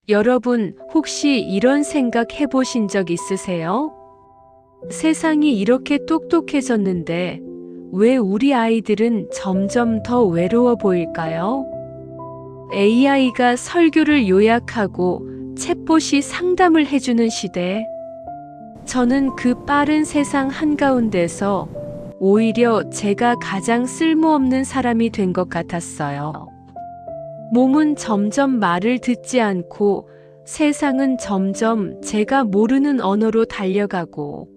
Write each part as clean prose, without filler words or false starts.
여러분, 혹시 이런 생각 해보신 적 있으세요? 세상이 이렇게 똑똑해졌는데 왜 우리 아이들은 점점 더 외로워 보일까요? AI가 설교를 요약하고 챗봇이 상담을 해주는 시대. 저는 그 빠른 세상 한가운데서 오히려 제가 가장 쓸모없는 사람이 된 것 같았어요. 몸은 점점 말을 듣지 않고 세상은 점점 제가 모르는 언어로 달려가고,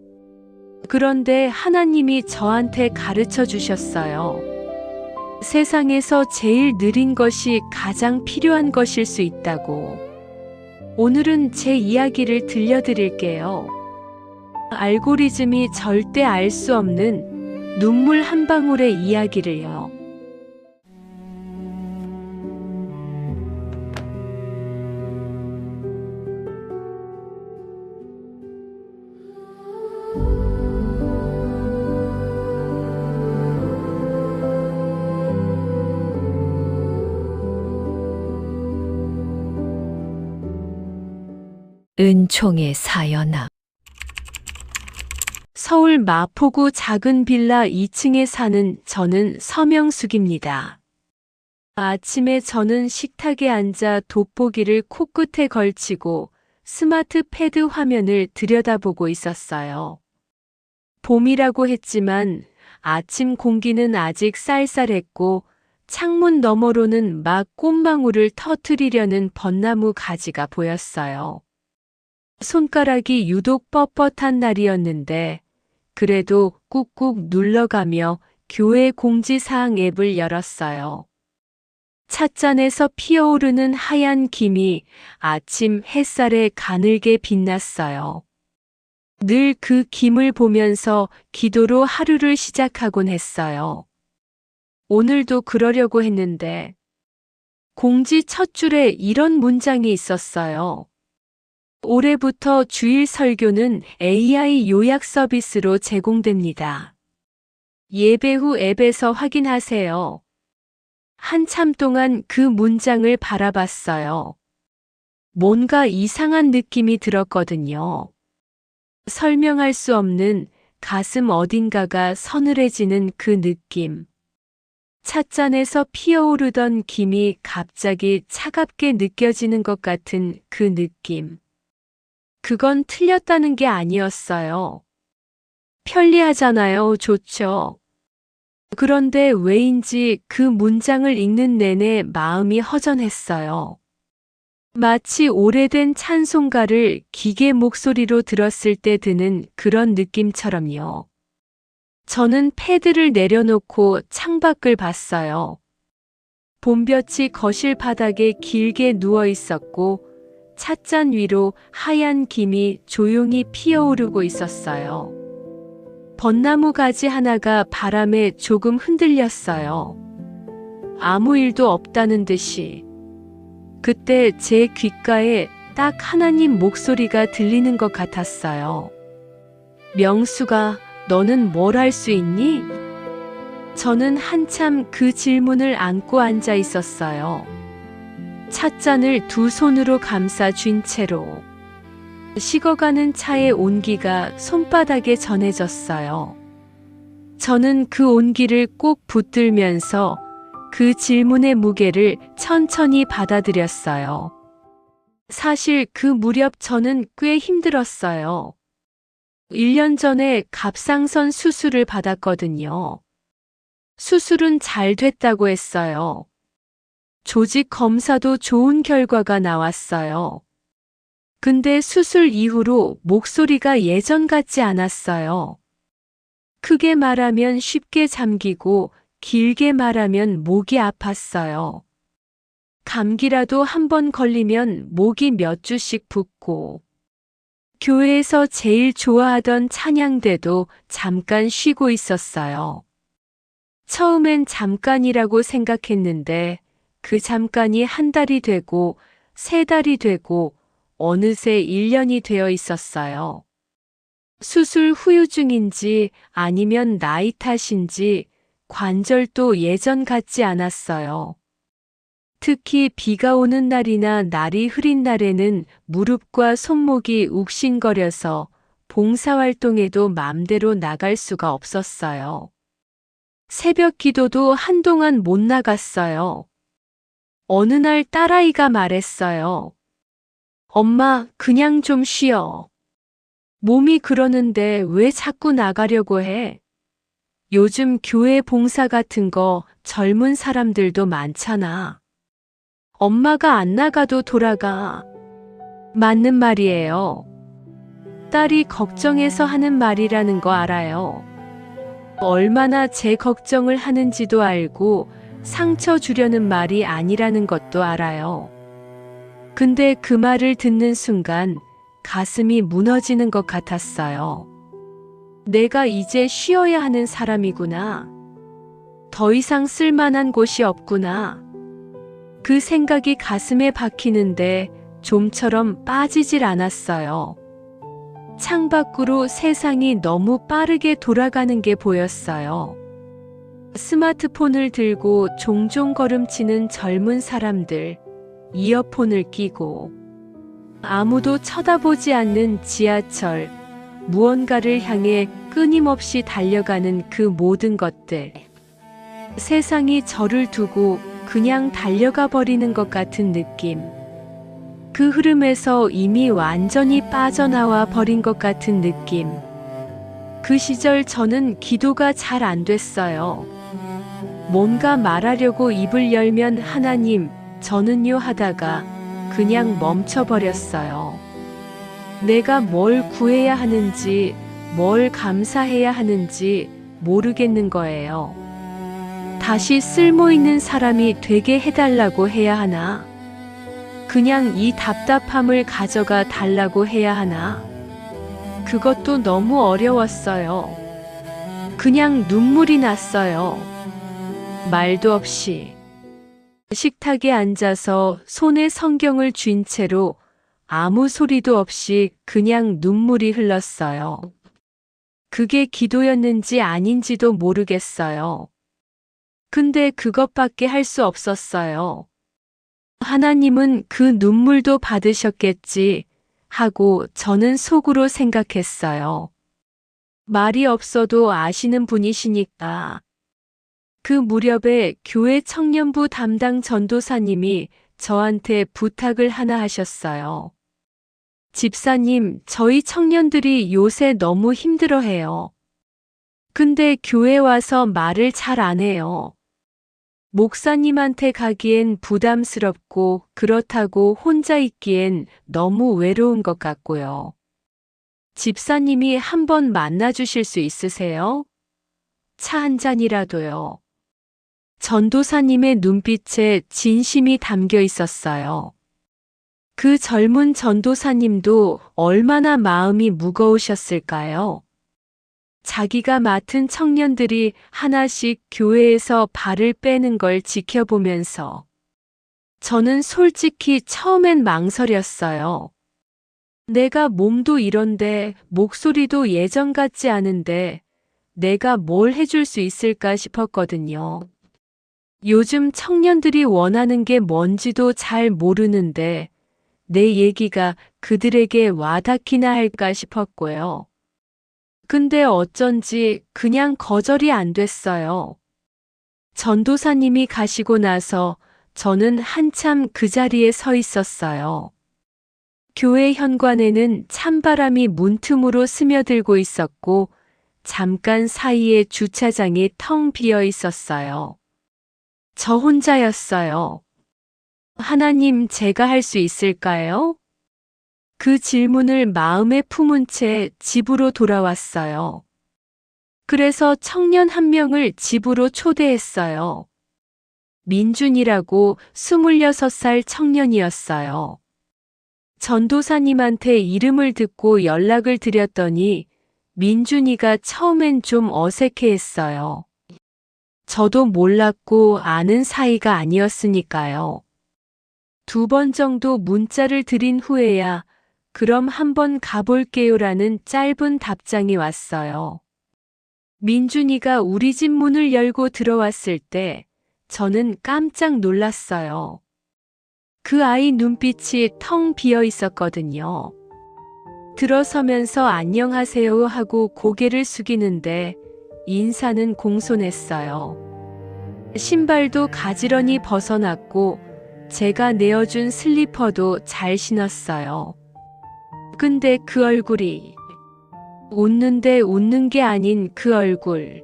그런데 하나님이 저한테 가르쳐 주셨어요. 세상에서 제일 느린 것이 가장 필요한 것일 수 있다고. 오늘은 제 이야기를 들려드릴게요. 알고리즘이 절대 알 수 없는 눈물 한 방울의 이야기를요. 은총의 사연아. 서울 마포구 작은 빌라 2층에 사는 저는 서명숙입니다. 아침에 저는 식탁에 앉아 돋보기를 코끝에 걸치고 스마트 패드 화면을 들여다보고 있었어요. 봄이라고 했지만 아침 공기는 아직 쌀쌀했고 창문 너머로는 막 꽃망울을 터뜨리려는 벚나무 가지가 보였어요. 손가락이 유독 뻣뻣한 날이었는데 그래도 꾹꾹 눌러가며 교회 공지사항 앱을 열었어요. 찻잔에서 피어오르는 하얀 김이 아침 햇살에 가늘게 빛났어요. 늘 그 김을 보면서 기도로 하루를 시작하곤 했어요. 오늘도 그러려고 했는데 공지 첫 줄에 이런 문장이 있었어요. 올해부터 주일 설교는 AI 요약 서비스로 제공됩니다. 예배 후 앱에서 확인하세요. 한참 동안 그 문장을 바라봤어요. 뭔가 이상한 느낌이 들었거든요. 설명할 수 없는 가슴 어딘가가 서늘해지는 그 느낌. 찻잔에서 피어오르던 김이 갑자기 차갑게 느껴지는 것 같은 그 느낌. 그건 틀렸다는 게 아니었어요. 편리하잖아요. 좋죠. 그런데 왜인지 그 문장을 읽는 내내 마음이 허전했어요. 마치 오래된 찬송가를 기계 목소리로 들었을 때 드는 그런 느낌처럼요. 저는 패드를 내려놓고 창밖을 봤어요. 봄볕이 거실 바닥에 길게 누워 있었고 찻잔 위로 하얀 김이 조용히 피어오르고 있었어요. 벚나무 가지 하나가 바람에 조금 흔들렸어요. 아무 일도 없다는 듯이. 그때 제 귓가에 딱 하나님 목소리가 들리는 것 같았어요. 명수가, 너는 뭘 할 수 있니? 저는 한참 그 질문을 안고 앉아 있었어요. 찻잔을 두 손으로 감싸 쥔 채로. 식어가는 차의 온기가 손바닥에 전해졌어요. 저는 그 온기를 꼭 붙들면서 그 질문의 무게를 천천히 받아들였어요. 사실 그 무렵 저는 꽤 힘들었어요. 1년 전에 갑상선 수술을 받았거든요. 수술은 잘 됐다고 했어요. 조직 검사도 좋은 결과가 나왔어요. 근데 수술 이후로 목소리가 예전 같지 않았어요. 크게 말하면 쉽게 잠기고 길게 말하면 목이 아팠어요. 감기라도 한 번 걸리면 목이 몇 주씩 붓고, 교회에서 제일 좋아하던 찬양대도 잠깐 쉬고 있었어요. 처음엔 잠깐이라고 생각했는데 그 잠깐이 한 달이 되고 세 달이 되고 어느새 1년이 되어 있었어요. 수술 후유증인지 아니면 나이 탓인지 관절도 예전 같지 않았어요. 특히 비가 오는 날이나 날이 흐린 날에는 무릎과 손목이 욱신거려서 봉사활동에도 맘대로 나갈 수가 없었어요. 새벽 기도도 한동안 못 나갔어요. 어느 날 딸아이가 말했어요. 엄마, 그냥 좀 쉬어. 몸이 그러는데 왜 자꾸 나가려고 해? 요즘 교회 봉사 같은 거 젊은 사람들도 많잖아. 엄마가 안 나가도 돌아가. 맞는 말이에요. 딸이 걱정해서 하는 말이라는 거 알아요. 얼마나 제 걱정을 하는지도 알고 상처 주려는 말이 아니라는 것도 알아요. 근데 그 말을 듣는 순간 가슴이 무너지는 것 같았어요. 내가 이제 쉬어야 하는 사람이구나. 더 이상 쓸만한 곳이 없구나. 그 생각이 가슴에 박히는데 좀처럼 빠지질 않았어요. 창밖으로 세상이 너무 빠르게 돌아가는 게 보였어요. 스마트폰을 들고 종종 걸음치는 젊은 사람들, 이어폰을 끼고 아무도 쳐다보지 않는 지하철, 무언가를 향해 끊임없이 달려가는 그 모든 것들. 세상이 저를 두고 그냥 달려가 버리는 것 같은 느낌. 그 흐름에서 이미 완전히 빠져나와 버린 것 같은 느낌. 그 시절 저는 기도가 잘 안 됐어요. 뭔가 말하려고 입을 열면 하나님, 저는요 하다가 그냥 멈춰버렸어요. 내가 뭘 구해야 하는지, 뭘 감사해야 하는지 모르겠는 거예요. 다시 쓸모있는 사람이 되게 해달라고 해야 하나? 그냥 이 답답함을 가져가 달라고 해야 하나? 그것도 너무 어려웠어요. 그냥 눈물이 났어요. 말도 없이. 식탁에 앉아서 손에 성경을 쥔 채로 아무 소리도 없이 그냥 눈물이 흘렀어요. 그게 기도였는지 아닌지도 모르겠어요. 근데 그것밖에 할 수 없었어요. 하나님은 그 눈물도 받으셨겠지 하고 저는 속으로 생각했어요. 말이 없어도 아시는 분이시니까. 그 무렵에 교회 청년부 담당 전도사님이 저한테 부탁을 하나 하셨어요. 집사님, 저희 청년들이 요새 너무 힘들어해요. 근데 교회 와서 말을 잘 안 해요. 목사님한테 가기엔 부담스럽고 그렇다고 혼자 있기엔 너무 외로운 것 같고요. 집사님이 한번 만나 주실 수 있으세요? 차 한 잔이라도요. 전도사님의 눈빛에 진심이 담겨 있었어요. 그 젊은 전도사님도 얼마나 마음이 무거우셨을까요? 자기가 맡은 청년들이 하나씩 교회에서 발을 빼는 걸 지켜보면서 저는 솔직히 처음엔 망설였어요. 내가 몸도 이런데 목소리도 예전 같지 않은데 내가 뭘 해줄 수 있을까 싶었거든요. 요즘 청년들이 원하는 게 뭔지도 잘 모르는데 내 얘기가 그들에게 와닿기나 할까 싶었고요. 근데 어쩐지 그냥 거절이 안 됐어요. 전도사님이 가시고 나서 저는 한참 그 자리에 서 있었어요. 교회 현관에는 찬바람이 문틈으로 스며들고 있었고 잠깐 사이에 주차장이 텅 비어 있었어요. 저 혼자였어요. 하나님, 제가 할 수 있을까요? 그 질문을 마음에 품은 채 집으로 돌아왔어요. 그래서 청년 한 명을 집으로 초대했어요. 민준이라고 26살 청년이었어요. 전도사님한테 이름을 듣고 연락을 드렸더니 민준이가 처음엔 좀 어색해했어요. 저도 몰랐고 아는 사이가 아니었으니까요. 2번 정도 문자를 드린 후에야 그럼 한번 가볼게요라는 짧은 답장이 왔어요. 민준이가 우리 집 문을 열고 들어왔을 때 저는 깜짝 놀랐어요. 그 아이 눈빛이 텅 비어 있었거든요. 들어서면서 안녕하세요 하고 고개를 숙이는데 인사는 공손했어요. 신발도 가지런히 벗어났고 제가 내어준 슬리퍼도 잘 신었어요. 근데 그 얼굴이 웃는데 웃는 게 아닌 그 얼굴.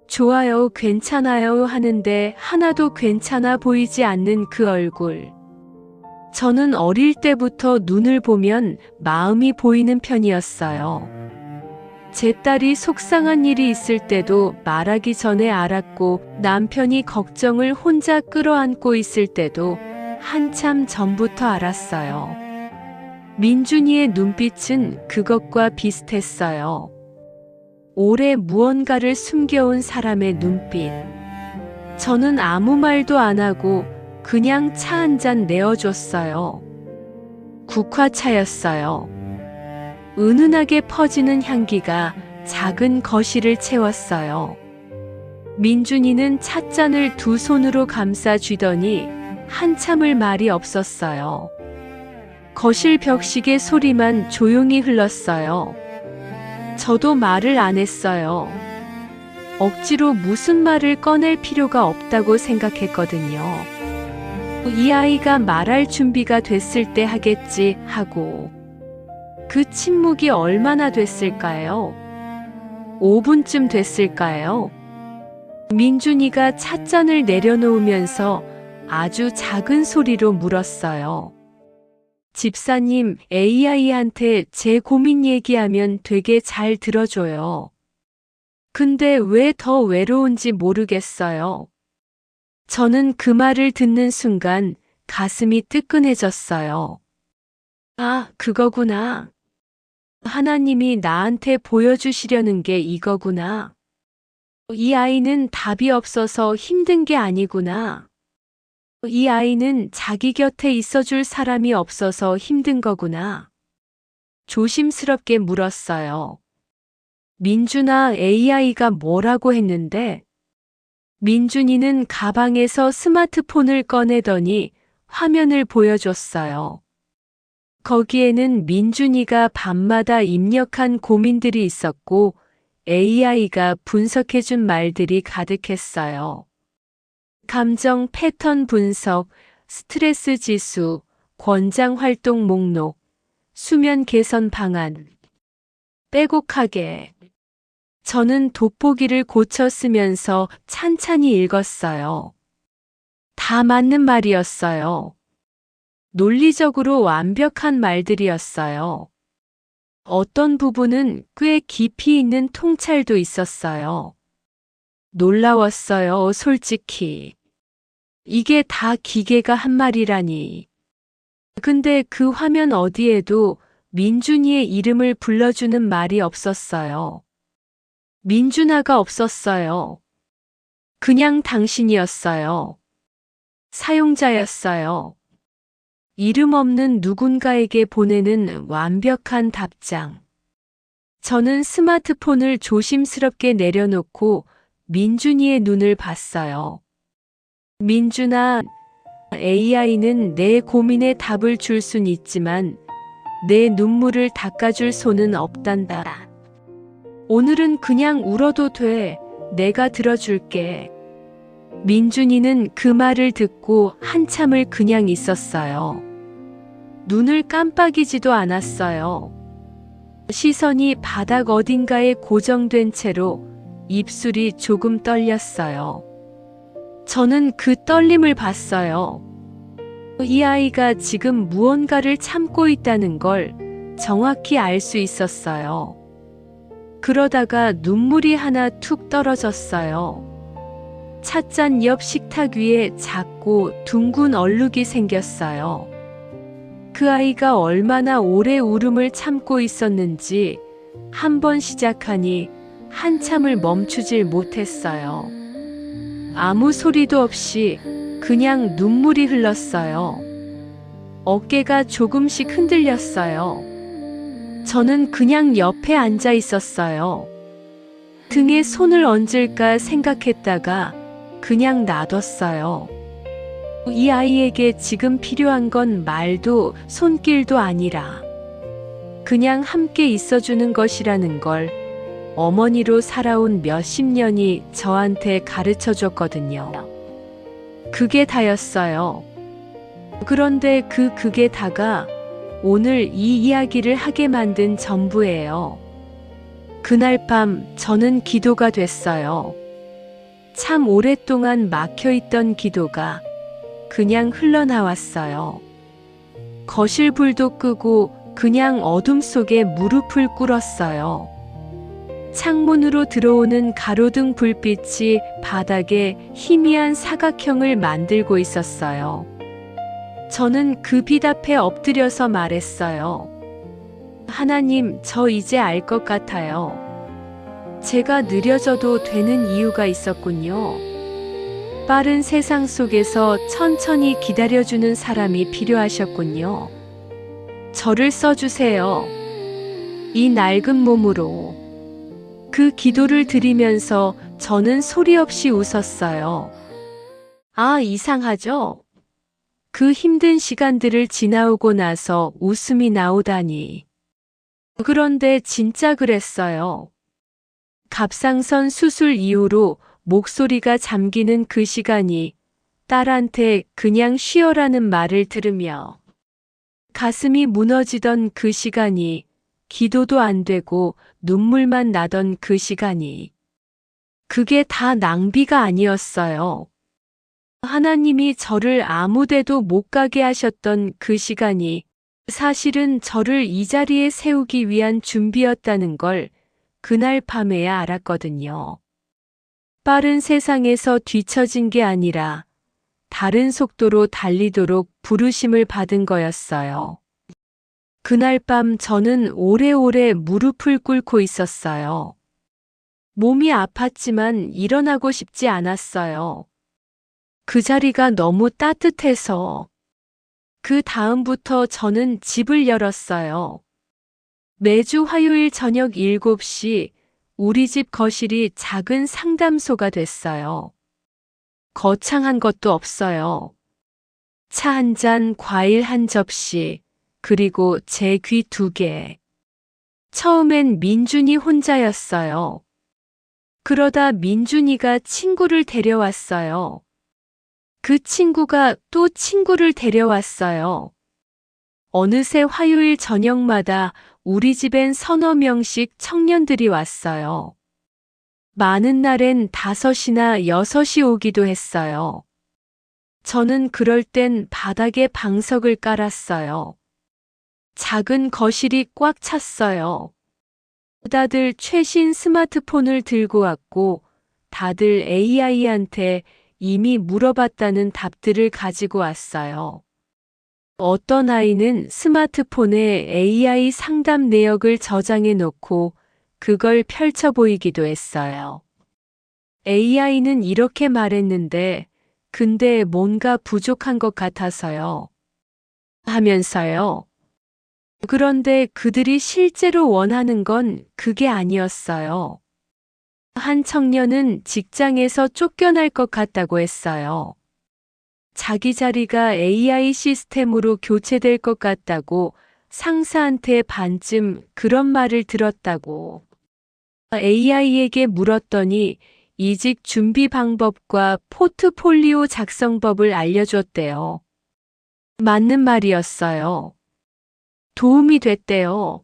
좋아요, 괜찮아요 하는데 하나도 괜찮아 보이지 않는 그 얼굴. 저는 어릴 때부터 눈을 보면 마음이 보이는 편이었어요. 제 딸이 속상한 일이 있을 때도 말하기 전에 알았고 남편이 걱정을 혼자 끌어안고 있을 때도 한참 전부터 알았어요. 민준이의 눈빛은 그것과 비슷했어요. 오래 무언가를 숨겨온 사람의 눈빛. 저는 아무 말도 안 하고 그냥 차 한 잔 내어줬어요. 국화차였어요. 은은하게 퍼지는 향기가 작은 거실을 채웠어요. 민준이는 찻잔을 두 손으로 감싸 쥐더니 한참을 말이 없었어요. 거실 벽시계 소리만 조용히 흘렀어요. 저도 말을 안 했어요. 억지로 무슨 말을 꺼낼 필요가 없다고 생각했거든요. 이 아이가 말할 준비가 됐을 때 하겠지 하고. 그 침묵이 얼마나 됐을까요? 5분쯤 됐을까요? 민준이가 찻잔을 내려놓으면서 아주 작은 소리로 물었어요. 집사님, AI한테 제 고민 얘기하면 되게 잘 들어줘요. 근데 왜 더 외로운지 모르겠어요. 저는 그 말을 듣는 순간 가슴이 뜨끈해졌어요. 아, 그거구나. 하나님이 나한테 보여주시려는 게 이거구나. 이 아이는 답이 없어서 힘든 게 아니구나. 이 아이는 자기 곁에 있어줄 사람이 없어서 힘든 거구나. 조심스럽게 물었어요. 민준아, AI가 뭐라고 했는데? 민준이는 가방에서 스마트폰을 꺼내더니 화면을 보여줬어요. 거기에는 민준이가 밤마다 입력한 고민들이 있었고 AI가 분석해준 말들이 가득했어요. 감정 패턴 분석, 스트레스 지수, 권장 활동 목록, 수면 개선 방안. 빼곡하게. 저는 돋보기를 고쳐 쓰면서 찬찬히 읽었어요. 다 맞는 말이었어요. 논리적으로 완벽한 말들이었어요. 어떤 부분은 꽤 깊이 있는 통찰도 있었어요. 놀라웠어요, 솔직히. 이게 다 기계가 한 말이라니. 근데 그 화면 어디에도 민준이의 이름을 불러주는 말이 없었어요. 민준아가 없었어요. 그냥 당신이었어요. 사용자였어요. 이름 없는 누군가에게 보내는 완벽한 답장. 저는 스마트폰을 조심스럽게 내려놓고 민준이의 눈을 봤어요. 민준아, AI는 내 고민에 답을 줄 순 있지만 내 눈물을 닦아줄 손은 없단다. 오늘은 그냥 울어도 돼. 내가 들어줄게. 민준이는 그 말을 듣고 한참을 그냥 있었어요. 눈을 깜빡이지도 않았어요. 시선이 바닥 어딘가에 고정된 채로 입술이 조금 떨렸어요. 저는 그 떨림을 봤어요. 이 아이가 지금 무언가를 참고 있다는 걸 정확히 알 수 있었어요. 그러다가 눈물이 하나 툭 떨어졌어요. 찻잔 옆 식탁 위에 작고 둥근 얼룩이 생겼어요. 그 아이가 얼마나 오래 울음을 참고 있었는지 한 번 시작하니 한참을 멈추질 못했어요. 아무 소리도 없이 그냥 눈물이 흘렀어요. 어깨가 조금씩 흔들렸어요. 저는 그냥 옆에 앉아 있었어요. 등에 손을 얹을까 생각했다가 그냥 놔뒀어요. 이 아이에게 지금 필요한 건 말도 손길도 아니라 그냥 함께 있어주는 것이라는 걸 어머니로 살아온 몇십 년이 저한테 가르쳐 줬거든요. 그게 다였어요. 그런데 그게 다가 오늘 이 이야기를 하게 만든 전부예요. 그날 밤 저는 기도가 됐어요. 참 오랫동안 막혀있던 기도가 그냥 흘러나왔어요. 거실 불도 끄고 그냥 어둠 속에 무릎을 꿇었어요. 창문으로 들어오는 가로등 불빛이 바닥에 희미한 사각형을 만들고 있었어요. 저는 그 빛 앞에 엎드려서 말했어요. 하나님, 저 이제 알 것 같아요. 제가 느려져도 되는 이유가 있었군요. 빠른 세상 속에서 천천히 기다려주는 사람이 필요하셨군요. 저를 써주세요. 이 낡은 몸으로. 그 기도를 드리면서 저는 소리 없이 웃었어요. 아, 이상하죠? 그 힘든 시간들을 지나오고 나서 웃음이 나오다니. 그런데 진짜 그랬어요. 갑상선 수술 이후로 목소리가 잠기는 그 시간이 딸한테 그냥 쉬어라는 말을 들으며 가슴이 무너지던 그 시간이 기도도 안 되고 눈물만 나던 그 시간이 그게 다 낭비가 아니었어요. 하나님이 저를 아무 데도 못 가게 하셨던 그 시간이 사실은 저를 이 자리에 세우기 위한 준비였다는 걸 그날 밤에야 알았거든요. 빠른 세상에서 뒤처진 게 아니라 다른 속도로 달리도록 부르심을 받은 거였어요. 그날 밤 저는 오래오래 무릎을 꿇고 있었어요. 몸이 아팠지만 일어나고 싶지 않았어요. 그 자리가 너무 따뜻해서. 그 다음부터 저는 집을 열었어요. 매주 화요일 저녁 7시 우리 집 거실이 작은 상담소가 됐어요. 거창한 것도 없어요. 차 한 잔, 과일 한 접시, 그리고 제 귀 2개. 처음엔 민준이 혼자였어요. 그러다 민준이가 친구를 데려왔어요. 그 친구가 또 친구를 데려왔어요. 어느새 화요일 저녁마다 우리 집엔 서너 명씩 청년들이 왔어요. 많은 날엔 5이나 6이 오기도 했어요. 저는 그럴 땐 바닥에 방석을 깔았어요. 작은 거실이 꽉 찼어요. 다들 최신 스마트폰을 들고 왔고 다들 AI한테 이미 물어봤다는 답들을 가지고 왔어요. 어떤 아이는 스마트폰에 AI 상담 내역을 저장해 놓고 그걸 펼쳐 보이기도 했어요. AI는 이렇게 말했는데, 근데 뭔가 부족한 것 같아서요. 하면서요. 그런데 그들이 실제로 원하는 건 그게 아니었어요. 한 청년은 직장에서 쫓겨날 것 같다고 했어요. 자기 자리가 AI 시스템으로 교체될 것 같다고 상사한테 반쯤 그런 말을 들었다고. AI에게 물었더니 이직 준비 방법과 포트폴리오 작성법을 알려줬대요. 맞는 말이었어요. 도움이 됐대요.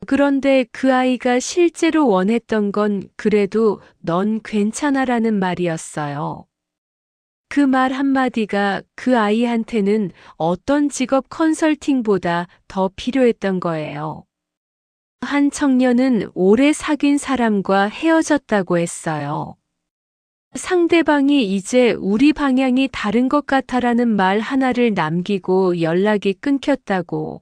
그런데 그 아이가 실제로 원했던 건 그래도 넌 괜찮아라는 말이었어요. 그 말 한마디가 그 아이한테는 어떤 직업 컨설팅보다 더 필요했던 거예요. 한 청년은 오래 사귄 사람과 헤어졌다고 했어요. 상대방이 이제 우리 방향이 다른 것 같아라는 말 하나를 남기고 연락이 끊겼다고.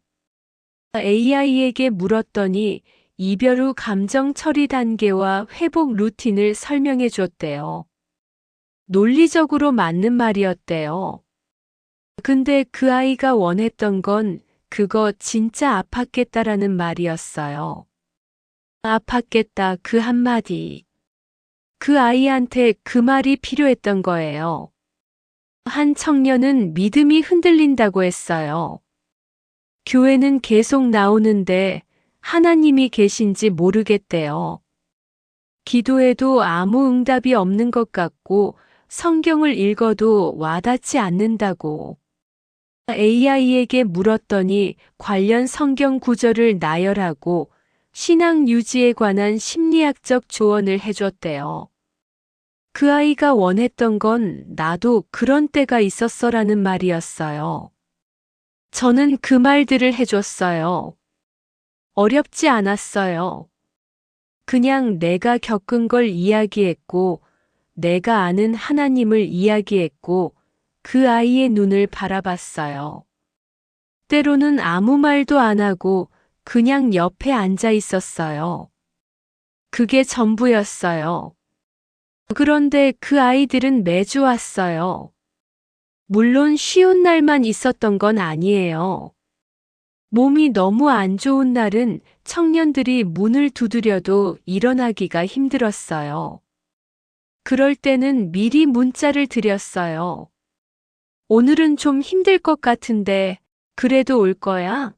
AI에게 물었더니 이별 후 감정 처리 단계와 회복 루틴을 설명해 줬대요. 논리적으로 맞는 말이었대요. 근데 그 아이가 원했던 건 그거 진짜 아팠겠다라는 말이었어요. 아팠겠다 그 한마디. 그 아이한테 그 말이 필요했던 거예요. 한 청년은 믿음이 흔들린다고 했어요. 교회는 계속 나오는데 하나님이 계신지 모르겠대요. 기도해도 아무 응답이 없는 것 같고 성경을 읽어도 와닿지 않는다고. AI에게 물었더니 관련 성경 구절을 나열하고 신앙 유지에 관한 심리학적 조언을 해줬대요. 그 아이가 원했던 건 나도 그런 때가 있었어라는 말이었어요. 저는 그 말들을 해줬어요. 어렵지 않았어요. 그냥 내가 겪은 걸 이야기했고, 내가 아는 하나님을 이야기했고, 그 아이의 눈을 바라봤어요. 때로는 아무 말도 안 하고 그냥 옆에 앉아 있었어요. 그게 전부였어요. 그런데 그 아이들은 매주 왔어요. 물론 쉬운 날만 있었던 건 아니에요. 몸이 너무 안 좋은 날은 청년들이 문을 두드려도 일어나기가 힘들었어요. 그럴 때는 미리 문자를 드렸어요. 오늘은 좀 힘들 것 같은데 그래도 올 거야?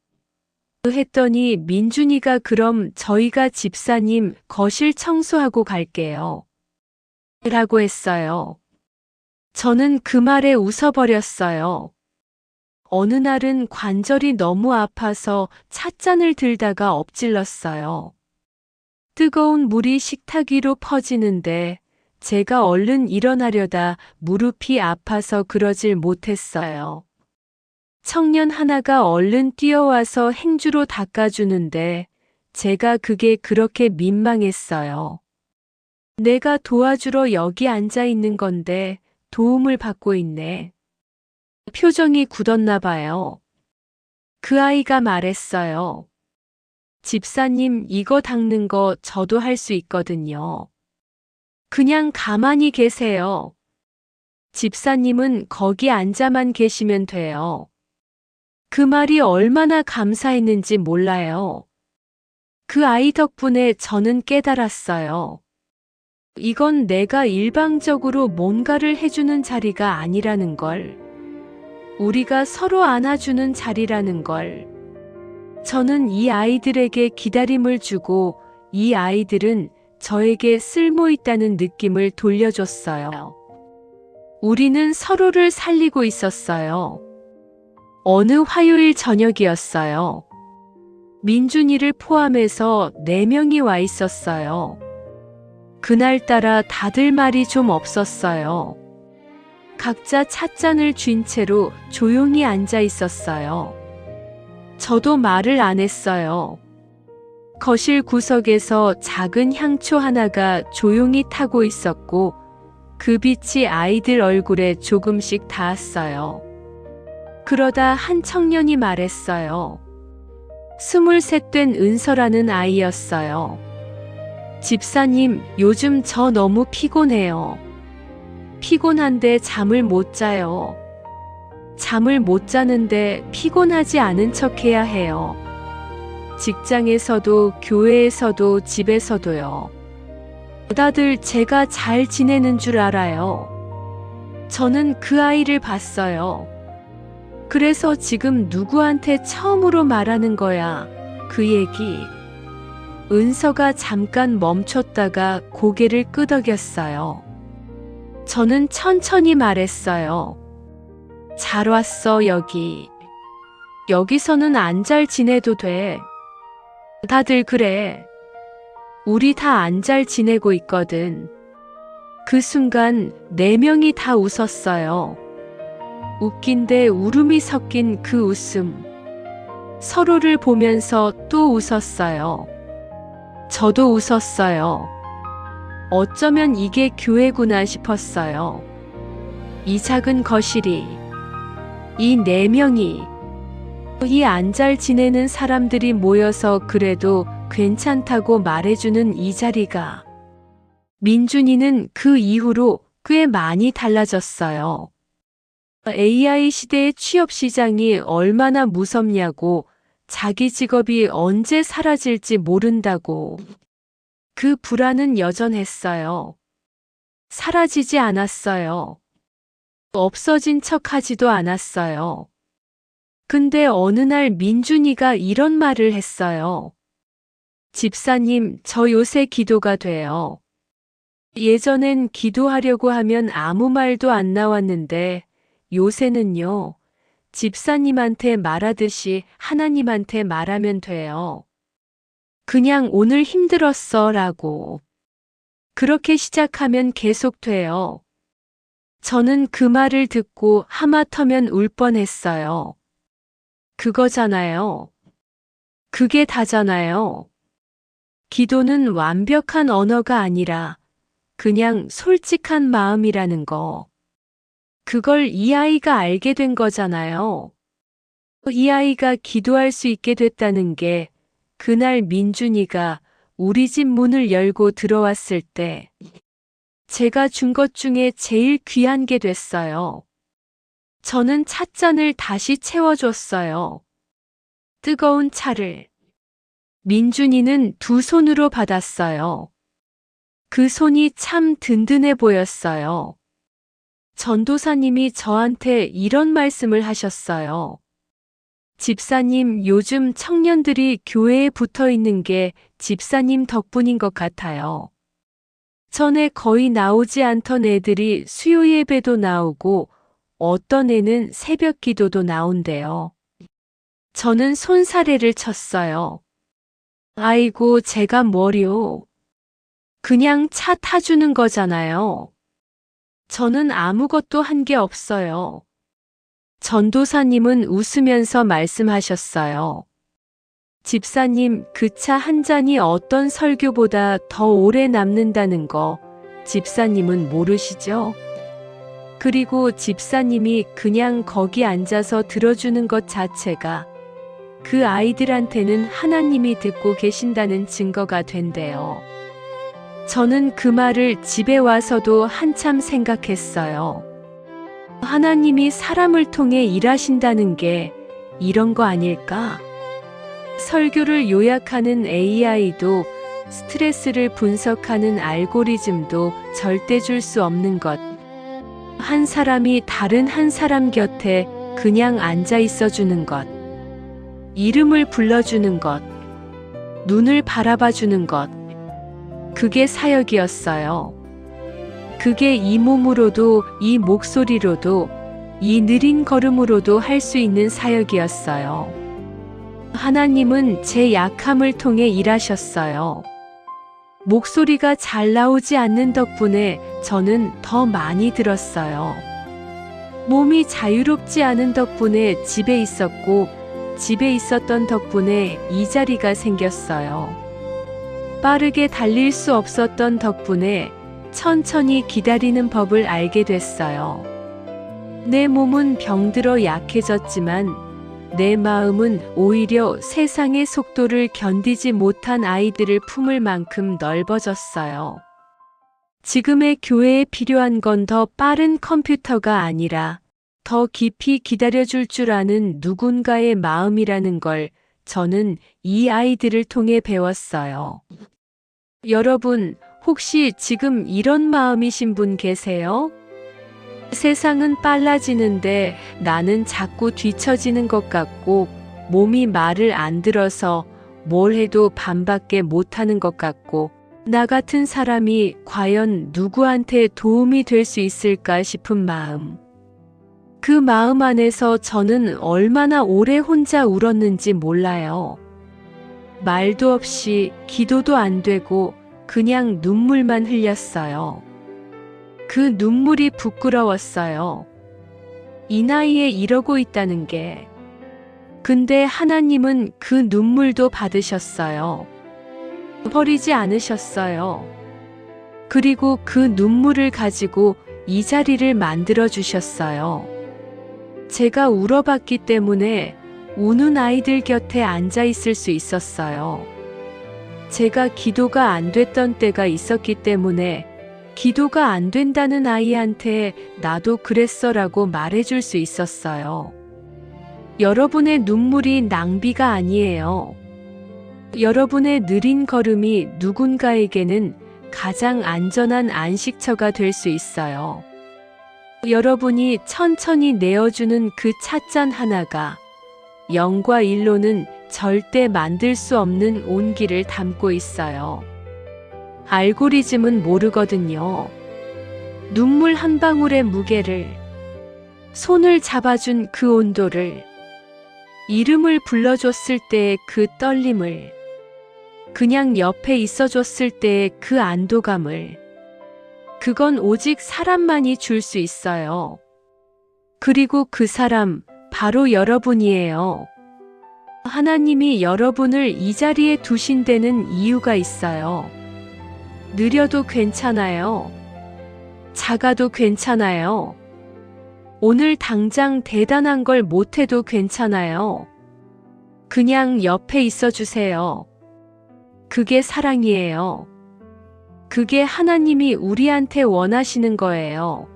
했더니 민준이가 그럼 저희가 집사님 거실 청소하고 갈게요. 라고 했어요. 저는 그 말에 웃어버렸어요. 어느 날은 관절이 너무 아파서 찻잔을 들다가 엎질렀어요. 뜨거운 물이 식탁 위로 퍼지는데 제가 얼른 일어나려다 무릎이 아파서 그러질 못했어요. 청년 하나가 얼른 뛰어와서 행주로 닦아주는데 제가 그게 그렇게 민망했어요. 내가 도와주러 여기 앉아 있는 건데 도움을 받고 있네. 표정이 굳었나 봐요. 그 아이가 말했어요. 집사님, 이거 닦는 거 저도 할 수 있거든요. 그냥 가만히 계세요. 집사님은 거기 앉아만 계시면 돼요. 그 말이 얼마나 감사했는지 몰라요. 그 아이 덕분에 저는 깨달았어요. 이건 내가 일방적으로 뭔가를 해주는 자리가 아니라는 걸. 우리가 서로 안아주는 자리라는 걸. 저는 이 아이들에게 기다림을 주고 이 아이들은 저에게 쓸모 있다는 느낌을 돌려줬어요. 우리는 서로를 살리고 있었어요. 어느 화요일 저녁이었어요. 민준이를 포함해서 4명이 와 있었어요. 그날따라 다들 말이 좀 없었어요. 각자 찻잔을 쥔 채로 조용히 앉아 있었어요. 저도 말을 안 했어요. 거실 구석에서 작은 향초 하나가 조용히 타고 있었고 그 빛이 아이들 얼굴에 조금씩 닿았어요. 그러다 한 청년이 말했어요. 23 된 은서라는 아이였어요. 집사님, 요즘 저 너무 피곤해요. 피곤한데 잠을 못 자요. 잠을 못 자는데 피곤하지 않은 척 해야 해요. 직장에서도 교회에서도 집에서도요. 다들 제가 잘 지내는 줄 알아요. 저는 그 아이를 봤어요. 그래서 지금 누구한테 처음으로 말하는 거야. 그 얘기. 은서가 잠깐 멈췄다가 고개를 끄덕였어요. 저는 천천히 말했어요. 잘 왔어, 여기. 여기서는 안 잘 지내도 돼. 다들 그래. 우리 다 안 잘 지내고 있거든. 그 순간 4명이 다 웃었어요. 웃긴데 울음이 섞인 그 웃음. 서로를 보면서 또 웃었어요. 저도 웃었어요. 어쩌면 이게 교회구나 싶었어요. 이 작은 거실이, 이 4명이, 이 안 잘 지내는 사람들이 모여서 그래도 괜찮다고 말해주는 이 자리가. 민준이는 그 이후로 꽤 많이 달라졌어요. AI 시대의 취업 시장이 얼마나 무섭냐고, 자기 직업이 언제 사라질지 모른다고. 그 불안은 여전했어요. 사라지지 않았어요. 없어진 척 하지도 않았어요. 근데 어느 날 민준이가 이런 말을 했어요. 집사님, 저 요새 기도가 돼요. 예전엔 기도하려고 하면 아무 말도 안 나왔는데 요새는요, 집사님한테 말하듯이 하나님한테 말하면 돼요. 그냥 오늘 힘들었어 라고. 그렇게 시작하면 계속 돼요. 저는 그 말을 듣고 하마터면 울 뻔했어요. 그거잖아요. 그게 다잖아요. 기도는 완벽한 언어가 아니라 그냥 솔직한 마음이라는 거. 그걸 이 아이가 알게 된 거잖아요. 이 아이가 기도할 수 있게 됐다는 게 그날 민준이가 우리 집 문을 열고 들어왔을 때 제가 준 것 중에 제일 귀한 게 됐어요. 저는 찻잔을 다시 채워줬어요. 뜨거운 차를. 민준이는 두 손으로 받았어요. 그 손이 참 든든해 보였어요. 전도사님이 저한테 이런 말씀을 하셨어요. 집사님, 요즘 청년들이 교회에 붙어 있는 게 집사님 덕분인 것 같아요. 전에 거의 나오지 않던 애들이 수요 예배도 나오고 어떤 애는 새벽 기도도 나온대요. 저는 손사래를 쳤어요. 아이고, 제가 뭐요? 그냥 차 타주는 거잖아요. 저는 아무것도 한 게 없어요. 전도사님은 웃으면서 말씀하셨어요. 집사님, 그 차 한 잔이 어떤 설교보다 더 오래 남는다는 거 집사님은 모르시죠? 그리고 집사님이 그냥 거기 앉아서 들어주는 것 자체가 그 아이들한테는 하나님이 듣고 계신다는 증거가 된대요. 저는 그 말을 집에 와서도 한참 생각했어요. 하나님이 사람을 통해 일하신다는 게 이런 거 아닐까? 설교를 요약하는 AI도 스트레스를 분석하는 알고리즘도 절대 줄 수 없는 것. 한 사람이 다른 한 사람 곁에 그냥 앉아 있어 주는 것. 이름을 불러주는 것. 눈을 바라봐 주는 것. 그게 사역이었어요. 그게 이 몸으로도, 이 목소리로도, 이 느린 걸음으로도 할 수 있는 사역이었어요. 하나님은 제 약함을 통해 일하셨어요. 목소리가 잘 나오지 않는 덕분에 저는 더 많이 들었어요. 몸이 자유롭지 않은 덕분에 집에 있었고, 집에 있었던 덕분에 이 자리가 생겼어요. 빠르게 달릴 수 없었던 덕분에 천천히 기다리는 법을 알게 됐어요. 내 몸은 병들어 약해졌지만 내 마음은 오히려 세상의 속도를 견디지 못한 아이들을 품을 만큼 넓어졌어요. 지금의 교회에 필요한 건 더 빠른 컴퓨터가 아니라 더 깊이 기다려줄 줄 아는 누군가의 마음이라는 걸 저는 이 아이들을 통해 배웠어요. 여러분, 혹시 지금 이런 마음이신 분 계세요? 세상은 빨라지는데 나는 자꾸 뒤처지는 것 같고 몸이 말을 안 들어서 뭘 해도 반밖에 못하는 것 같고 나 같은 사람이 과연 누구한테 도움이 될 수 있을까 싶은 마음. 그 마음 안에서 저는 얼마나 오래 혼자 울었는지 몰라요. 말도 없이 기도도 안 되고 그냥 눈물만 흘렸어요. 그 눈물이 부끄러웠어요. 이 나이에 이러고 있다는 게. 근데 하나님은 그 눈물도 받으셨어요. 버리지 않으셨어요. 그리고 그 눈물을 가지고 이 자리를 만들어 주셨어요. 제가 울어봤기 때문에 우는 아이들 곁에 앉아 있을 수 있었어요. 제가 기도가 안 됐던 때가 있었기 때문에 기도가 안 된다는 아이한테 나도 그랬어라고 말해줄 수 있었어요. 여러분의 눈물이 낭비가 아니에요. 여러분의 느린 걸음이 누군가에게는 가장 안전한 안식처가 될 수 있어요. 여러분이 천천히 내어주는 그 찻잔 하나가 0과 1로는 절대 만들 수 없는 온기를 담고 있어요. 알고리즘은 모르거든요. 눈물 한 방울의 무게를, 손을 잡아준 그 온도를, 이름을 불러줬을 때의 그 떨림을, 그냥 옆에 있어줬을 때의 그 안도감을, 그건 오직 사람만이 줄 수 있어요. 그리고 그 사람, 바로 여러분이에요. 하나님이 여러분을 이 자리에 두신 데는 이유가 있어요. 느려도 괜찮아요. 작아도 괜찮아요. 오늘 당장 대단한 걸 못해도 괜찮아요. 그냥 옆에 있어 주세요. 그게 사랑이에요. 그게 하나님이 우리한테 원하시는 거예요.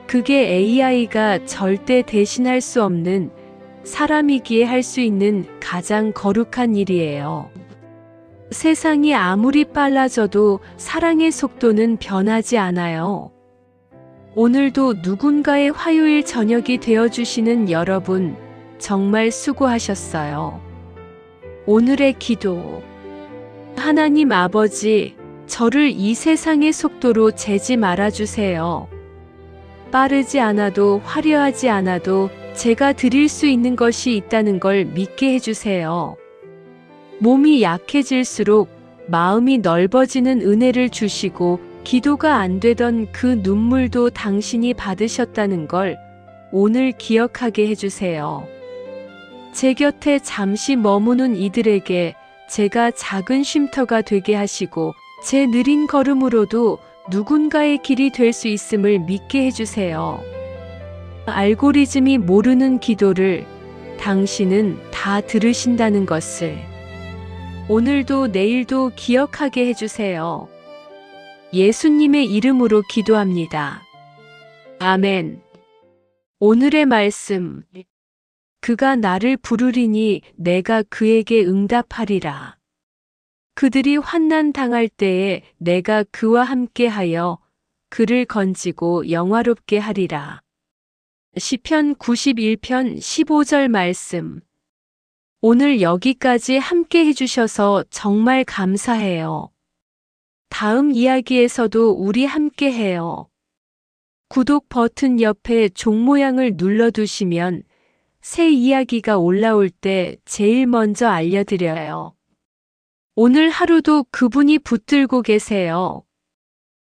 그게 AI가 절대 대신할 수 없는, 사람이기에 할 수 있는 가장 거룩한 일이에요. 세상이 아무리 빨라져도 사랑의 속도는 변하지 않아요. 오늘도 누군가의 화요일 저녁이 되어주시는 여러분, 정말 수고하셨어요. 오늘의 기도. 하나님 아버지, 저를 이 세상의 속도로 재지 말아주세요. 빠르지 않아도 화려하지 않아도 제가 드릴 수 있는 것이 있다는 걸 믿게 해주세요. 몸이 약해질수록 마음이 넓어지는 은혜를 주시고 기도가 안 되던 그 눈물도 당신이 받으셨다는 걸 오늘 기억하게 해주세요. 제 곁에 잠시 머무는 이들에게 제가 작은 쉼터가 되게 하시고 제 느린 걸음으로도 누군가의 길이 될 수 있음을 믿게 해주세요. 알고리즘이 모르는 기도를 당신은 다 들으신다는 것을 오늘도 내일도 기억하게 해주세요. 예수님의 이름으로 기도합니다. 아멘. 오늘의 말씀. 그가 나를 부르리니 내가 그에게 응답하리라. 그들이 환난 당할 때에 내가 그와 함께하여 그를 건지고 영화롭게 하리라. 시편 91편 15절 말씀. 오늘 여기까지 함께 해주셔서 정말 감사해요. 다음 이야기에서도 우리 함께 해요. 구독 버튼 옆에 종 모양을 눌러두시면 새 이야기가 올라올 때 제일 먼저 알려드려요. 오늘 하루도 그분이 붙들고 계세요.